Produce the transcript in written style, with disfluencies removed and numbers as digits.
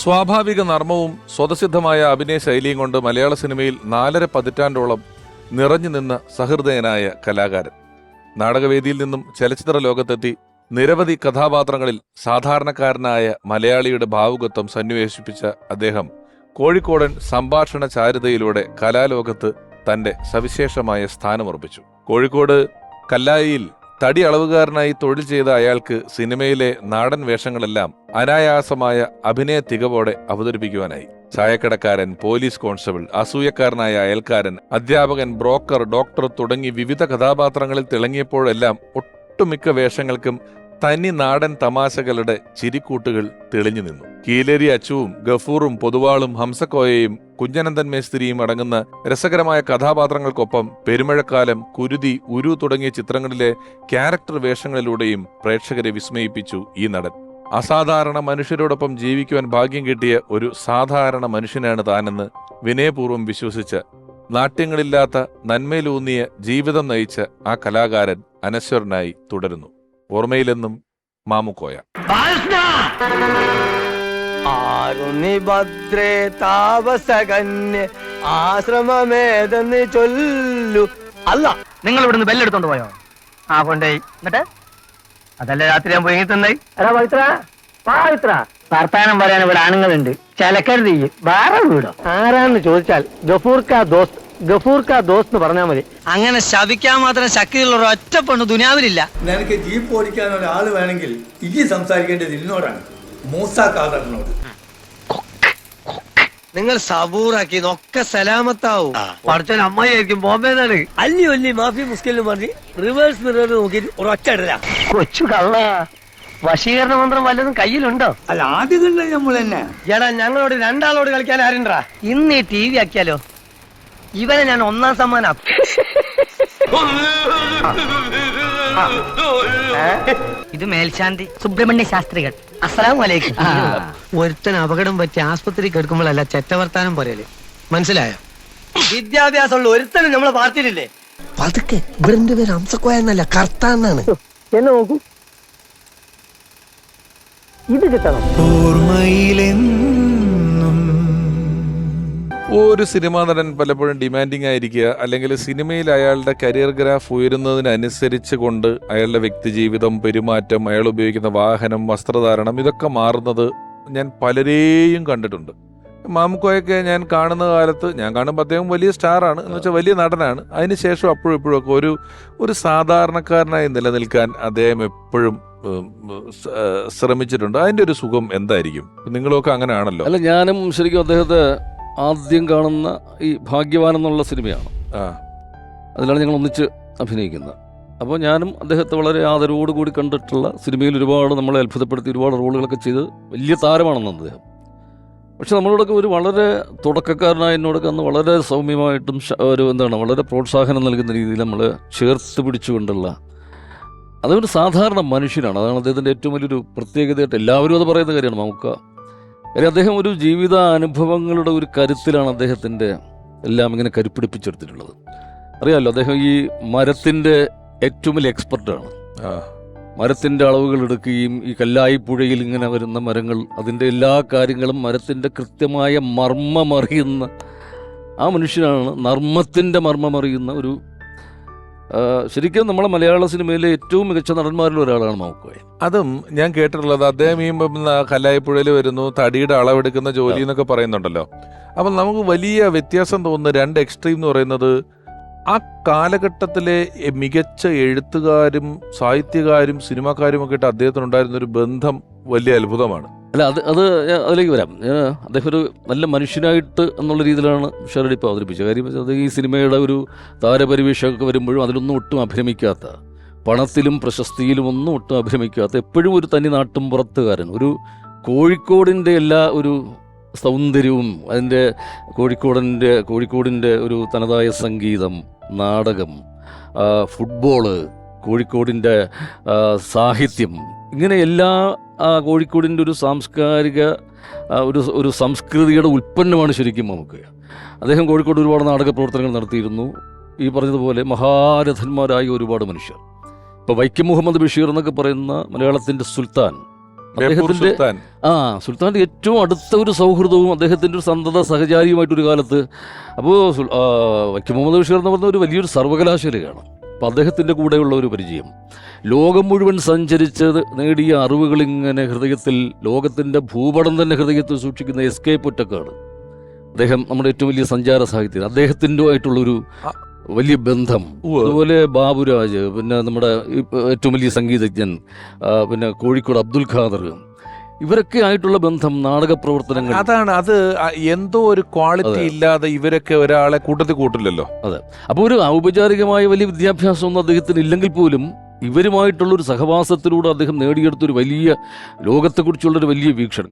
സ്വാഭാവിക നർമ്മവും സ്വതസിദ്ധമായ അഭിനയ ശൈലിയും കൊണ്ട് മലയാള സിനിമയിൽ 4.5 പതിറ്റാണ്ടോളം നിറഞ്ഞു നിന്ന സഹൃദയനായ കലാകാരൻ. നാടകവേദിയിൽ നിന്നും ചലച്ചിത്ര ലോകത്തെത്തി നിരവധി കഥാപാത്രങ്ങളിൽ സാധാരണക്കാരനായ മലയാളിയുടെ ഭാവുകത്വം സന്നിവേശിപ്പിച്ച അദ്ദേഹം കോഴിക്കോടൻ സംഭാഷണ ചാരുതയിലൂടെ കലാലോകത്ത് തന്റെ സവിശേഷമായ സ്ഥാനമുറപ്പിച്ചു. കോഴിക്കോട് കല്ലായിയിൽ തടി അളവുകാരനായി തൊഴിൽ ചെയ്ത അയാൾക്ക് സിനിമയിലെ നാടൻ വേഷങ്ങളെല്ലാം അനായാസമായ അഭിനയ തികവോടെ അവതരിപ്പിക്കുവാനായി. ചായക്കടക്കാരൻ, പോലീസ് കോൺസ്റ്റബിൾ, അസൂയക്കാരനായ അയൽക്കാരൻ, അധ്യാപകൻ, ബ്രോക്കർ, ഡോക്ടർ തുടങ്ങി വിവിധ കഥാപാത്രങ്ങളിൽ തിളങ്ങിയപ്പോഴെല്ലാം ഒട്ടുമിക്ക വേഷങ്ങൾക്കും തനി നാടൻ തമാശകളുടെ ചിരിക്കൂട്ടുകൾ തെളിഞ്ഞു നിന്നു. കീലേരി അച്ചുവും ഗഫൂറും പൊതുവാളും ഹംസക്കോയയും കുഞ്ഞനന്ദൻ മേസ്തിരിയും അടങ്ങുന്ന രസകരമായ കഥാപാത്രങ്ങൾക്കൊപ്പം പെരുമഴക്കാലം, കുരുതി, ഉരു തുടങ്ങിയ ചിത്രങ്ങളിലെ ക്യാരക്ടർ വേഷങ്ങളിലൂടെയും പ്രേക്ഷകരെ വിസ്മയിപ്പിച്ചു ഈ നടൻ. അസാധാരണ മനുഷ്യരോടൊപ്പം ജീവിക്കുവാൻ ഭാഗ്യം കിട്ടിയ ഒരു സാധാരണ മനുഷ്യനാണ് താനെന്ന് വിനയപൂർവ്വം വിശ്വസിച്ച, നാട്യങ്ങളില്ലാത്ത നന്മയിലൂന്നിയ ജീവിതം നയിച്ച ആ കലാകാരൻ അനശ്വരനായി തുടരുന്നു. ഓർമ്മയിലെന്നും മാമുക്കോയ. ഭദ്രേ താപസകന്യ ആശ്രമമേതെന്ന് ചൊല്ലു. അല്ല, നിങ്ങൾ ഇവിടുന്ന് ബെല്ലെടുത്തോണ്ട് പോയോ? ആ കൊണ്ടേ. എന്നിട്ട് അതല്ലേ രാത്രി ഞാൻ പോയി തന്നായി. അതാ പവിത്ര പവിത്ര വർത്താനം പറയാൻ ഇവിടെ ആണുങ്ങളുണ്ട്. ചലക്കരുത് വേറെ വീടോ? ആരാന്ന് ചോദിച്ചാൽ ഗഫൂർക്ക ദോസ്ത് എന്ന് പറഞ്ഞാൽ മതി. അങ്ങനെ ശവിക്കാൻ മാത്രം ശക്തിയുള്ള ഒരു ഒറ്റ പെണ്ണ് ദുനിയാവിലില്ല. നിനക്ക് ജീപ്പ് ഓടിക്കാൻ ഒരാൾ വേണമെങ്കിൽ ഇനി സംസാരിക്കേണ്ടത് എന്നോടാണ്, മൂസ ഖാദറിനോട്. നിങ്ങൾ സബൂറാക്കി ഒക്കെ സലാമത്താവും. പഠിച്ചാൽ അമ്മായിരിക്കും ബോംബെന്നാണ്. അല്ലി ഒല്ലി മാഫി മുസ്കിലും പറഞ്ഞ് റിവേഴ്സ് മിറർ നോക്കിയിട്ട് ഒരൊറ്റ ഇടല. കൊച്ചു കള്ള വശീകരണ മന്ത്രം വല്ലതും കയ്യിലുണ്ടോ? അല്ല, ആദ്യം കണ്ടത് നമ്മൾ തന്നെ. എടാ, ഞങ്ങളോട് രണ്ടാളോട് കളിക്കാൻ ആരുണ്ടാ? ഇന്ന് ഈ TV ആക്കിയാലോ? ഇവനെ ഞാൻ 1ാം സമ്മാനം. ഇത് മേൽശാന്തി സുബ്രഹ്മണ്യ ശാസ്ത്രികൾ. അസ്സലാമു അലൈക്കും. ഒരുത്തൻ അപകടം പറ്റി ആസ്പത്രി കിടക്കുമ്പോഴല്ല ചെറ്റവർത്താനം പറയല്, മനസ്സിലായോ? വിദ്യാഭ്യാസമുള്ള ഒരുത്തനും നമ്മളെ പാർട്ടിയിലില്ലേ? പതുക്കെ. ഇവരുടെ പേര് ഹംസക്കോയെന്നല്ല, കർത്താന്നാണ്. എന്നെ നോക്കൂ, ഇത് കിട്ടണം. ഒരു സിനിമാ നടൻ പലപ്പോഴും ഡിമാൻഡിങ് ആയിരിക്കുക, അല്ലെങ്കിൽ സിനിമയിൽ അയാളുടെ കരിയർ ഗ്രാഫ് ഉയരുന്നതിനനുസരിച്ച് കൊണ്ട് അയാളുടെ വ്യക്തിജീവിതം, പെരുമാറ്റം, അയാൾ ഉപയോഗിക്കുന്ന വാഹനം, വസ്ത്രധാരണം ഇതൊക്കെ മാറുന്നത് ഞാൻ പലരെയും കണ്ടിട്ടുണ്ട്. മാമുക്കോയൊക്കെ ഞാൻ കാണുന്ന കാലത്ത്, ഞാൻ കാണുമ്പോൾ അദ്ദേഹം വലിയ സ്റ്റാറാണ്, എന്ന് വെച്ചാൽ വലിയ നടനാണ്. അതിനുശേഷം അപ്പോഴും ഇപ്പോഴൊക്കെ ഒരു സാധാരണക്കാരനായി നിലനിൽക്കാൻ അദ്ദേഹം എപ്പോഴും ശ്രമിച്ചിട്ടുണ്ട്. അതിൻ്റെ ഒരു സുഖം എന്തായിരിക്കും? നിങ്ങളൊക്കെ അങ്ങനെ ആണല്ലോ. അല്ല, ഞാനും ശരിക്കും അദ്ദേഹത്തെ ആദ്യം കാണുന്ന ഈ ഭാഗ്യവാൻ എന്നുള്ള സിനിമയാണ്. അതിലാണ് ഞങ്ങൾ ഒന്നിച്ച് അഭിനയിക്കുന്നത്. അപ്പോൾ ഞാനും അദ്ദേഹത്തെ വളരെ ആദരവോടുകൂടി കണ്ടിട്ടുള്ള, സിനിമയിൽ ഒരുപാട് നമ്മളെ അത്ഭുതപ്പെടുത്തി ഒരുപാട് റോളുകളൊക്കെ ചെയ്ത് വലിയ താരമാണെന്ന് അദ്ദേഹം. പക്ഷെ നമ്മളോടൊക്കെ ഒരു വളരെ തുടക്കക്കാരനായ എന്നോടൊക്കെ അന്ന് വളരെ സൗമ്യമായിട്ടും വളരെ പ്രോത്സാഹനം നൽകുന്ന രീതിയിൽ നമ്മൾ ചേർത്ത് പിടിച്ചുകൊണ്ടുള്ള, അതൊരു സാധാരണ മനുഷ്യനാണ്. അതാണ് അദ്ദേഹത്തിൻ്റെ ഏറ്റവും വലിയൊരു പ്രത്യേകതയായിട്ട് എല്ലാവരും അത് പറയുന്ന കാര്യമാണ്. നമുക്ക് കാര്യം അദ്ദേഹം ഒരു ജീവിത അനുഭവങ്ങളുടെ ഒരു കരുത്തിലാണ് അദ്ദേഹത്തിൻ്റെ എല്ലാം ഇങ്ങനെ കരുപ്പിടിപ്പിച്ചെടുത്തിട്ടുള്ളത്. അറിയാമല്ലോ, അദ്ദേഹം ഈ മരത്തിൻ്റെ ഏറ്റവും വലിയ എക്സ്പെർട്ടാണ്. മരത്തിൻ്റെ അളവുകൾ എടുക്കുകയും ഈ കല്ലായി പുഴയിൽ ഇങ്ങനെ വരുന്ന മരങ്ങൾ, അതിൻ്റെ എല്ലാ കാര്യങ്ങളും മരത്തിൻ്റെ കൃത്യമായ മർമ്മമറിയുന്ന ആ മനുഷ്യനാണ്. നർമ്മത്തിൻ്റെ മർമ്മമറിയുന്ന ഒരു ശരിക്കും നമ്മളെ മലയാള സിനിമയിലെ ഏറ്റവും മികച്ച നടന്മാരിൽ ഒരാളാണ് മാമുക്കോയ. അതും ഞാൻ കേട്ടിട്ടുള്ളത്, അദ്ദേഹം ഈ കല്ലായിപ്പുഴയിൽ വരുന്നു, തടിയുടെ അളവെടുക്കുന്ന ജോലി എന്നൊക്കെ പറയുന്നുണ്ടല്ലോ. അപ്പം നമുക്ക് വലിയ വ്യത്യാസം തോന്നുന്ന 2 എക്സ്ട്രീം എന്ന് പറയുന്നത്, ആ കാലഘട്ടത്തിലെ മികച്ച എഴുത്തുകാരും സാഹിത്യകാരും സിനിമാക്കാരും ഒക്കെ ആയിട്ട് അദ്ദേഹത്തിനുണ്ടായിരുന്നൊരു ബന്ധം വലിയ അത്ഭുതമാണ്. അല്ല, അതിലേക്ക് വരാം. അദ്ദേഹം ഒരു നല്ല മനുഷ്യനായിട്ട് എന്നുള്ള രീതിയിലാണ് ഷെറഡി ഇപ്പോൾ അവതരിപ്പിച്ചത്. കാര്യം അദ്ദേഹം ഈ സിനിമയുടെ ഒരു താരപരിവേഷമൊക്കെ വരുമ്പോഴും അതിലൊന്നും ഒട്ടും അഭിരമിക്കാത്ത, പണത്തിലും പ്രശസ്തിയിലും ഒന്നും ഒട്ടും അഭിരമിക്കാത്ത, എപ്പോഴും ഒരു തനി നാട്ടും പുറത്തുകാരൻ, ഒരു കോഴിക്കോടിൻ്റെ എല്ലാ ഒരു സൗന്ദര്യവും, അതിൻ്റെ കോഴിക്കോടിൻ്റെ ഒരു തനതായ സംഗീതം, നാടകം, ഫുട്ബോള്, കോഴിക്കോടിൻ്റെ സാഹിത്യം, ഇങ്ങനെ എല്ലാ കോഴിക്കോടിൻ്റെ ഒരു സാംസ്കാരിക ഒരു സംസ്കൃതിയുടെ ഉൽപ്പന്നമാണ് ശരിക്കും നമുക്ക്. അദ്ദേഹം കോഴിക്കോട് ഒരുപാട് നാടക പ്രവർത്തനങ്ങൾ നടത്തിയിരുന്നു. ഈ പറഞ്ഞതുപോലെ മഹാരഥന്മാരായ ഒരുപാട് മനുഷ്യർ. ഇപ്പോൾ വൈക്കം മുഹമ്മദ് ബഷീർ എന്നൊക്കെ പറയുന്ന മലയാളത്തിൻ്റെ സുൽത്താൻ, അദ്ദേഹത്തിന്റെ സുൽത്താന്റെ ഏറ്റവും അടുത്ത ഒരു സൗഹൃദവും അദ്ദേഹത്തിന്റെ ഒരു സന്തത സഹചാരിയുമായിട്ടൊരു കാലത്ത്. അപ്പോൾ വൈക്കം മുഹമ്മദ് ബഷീർ എന്ന് പറഞ്ഞ ഒരു വലിയൊരു സർവകലാശാലയാണ്. അപ്പം അദ്ദേഹത്തിൻ്റെ കൂടെയുള്ള ഒരു പരിചയം, ലോകം മുഴുവൻ സഞ്ചരിച്ച് നേടിയ അറിവുകളിങ്ങനെ ഹൃദയത്തിൽ, ലോകത്തിൻ്റെ ഭൂപടം തന്നെ ഹൃദയത്തിൽ സൂക്ഷിക്കുന്ന SK പൊറ്റക്കാട്, അദ്ദേഹം നമ്മുടെ ഏറ്റവും വലിയ സഞ്ചാര സാഹിത്യൻ, അദ്ദേഹത്തിൻ്റെ ആയിട്ടുള്ളൊരു വലിയ ബന്ധം. അതുപോലെ ബാബുരാജ്, പിന്നെ നമ്മുടെ ഏറ്റവും വലിയ സംഗീതജ്ഞൻ, പിന്നെ കോഴിക്കോട് അബ്ദുൽ ഖാദർ, ഇവരൊക്കെ ആയിട്ടുള്ള ബന്ധം, നാടക പ്രവർത്തനങ്ങൾ. അതാണ് അത് എന്തോ ഒരു ക്വാളിറ്റി ഇല്ലാതെ ഇവരൊക്കെ ഒരാളെ കൂട്ടത്തിൽ കൂട്ടില്ലല്ലോ. അതെ. അപ്പോൾ ഒരു ഔപചാരികമായ വലിയ വിദ്യാഭ്യാസമൊന്നും അദ്ദേഹത്തിന് ഇല്ലെങ്കിൽ പോലും ഇവരുമായിട്ടുള്ളൊരു സഹവാസത്തിലൂടെ അദ്ദേഹം നേടിയെടുത്തൊരു വലിയ ലോകത്തെക്കുറിച്ചുള്ളൊരു വലിയ വീക്ഷണം.